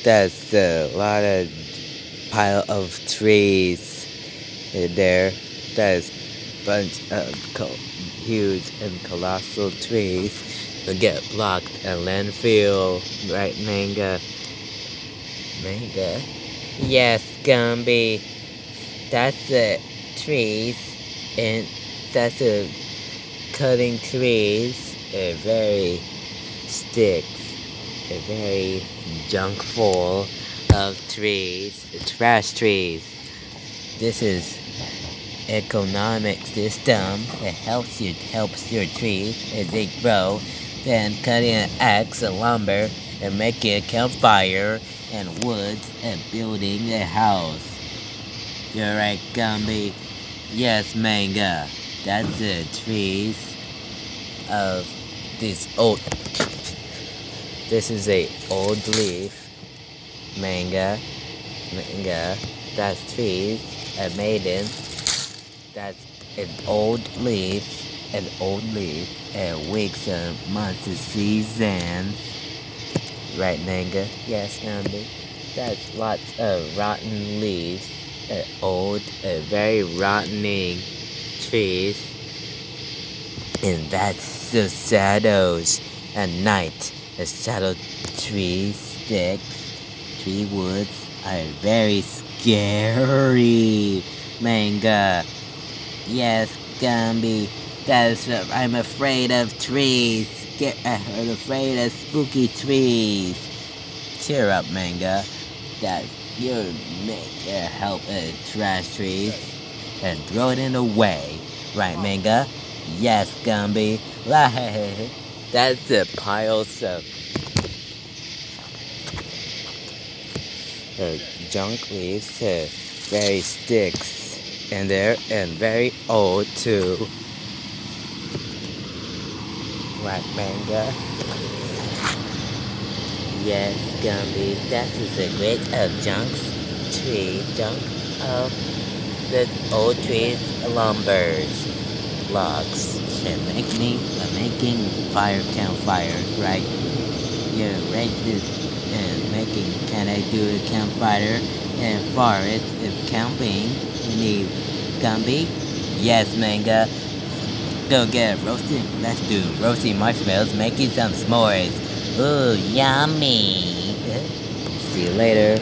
That's a lot of pile of trees there. That's bunch of huge and colossal trees will get blocked at landfill, right, Manga? Manga? Yes, Gumby. That's the trees, and that's the cutting trees. Very sticks, a very junk full of trees, trash trees. This is economic system. It helps your trees as they grow. Then cutting an axe and lumber and making a campfire and woods and building a house. You're right, Gumby. Yes, Manga. That's the trees of this old. This is a old leaf. Manga. That's trees. A maiden. That's an old leaf. And weeks and months of seasons. Right, Manga? Yes, Gumby. That's lots of rotten leaves. Old, very rottening trees, and that's the shadows at night. The shadow tree sticks, tree woods are very scary, Manga. Yes, Gumby. That's I'm afraid of trees. I'm afraid of spooky trees. Cheer up, Manga. That you help trash trees and throw it in the way, right, Manga? Yes, Gumby. That's the piles of junk leaves, very sticks, and they're very old too, right, Manga? Yes, Gumby, that is a great junk of the old trees, lumbers, logs, and making campfire, right? Yeah, right. Can I do a campfire and forest of camping? You need Gumby? Yes, Manga. Go get roasting. Let's do roasting marshmallows, making some s'mores. Ooh, yummy. See you later.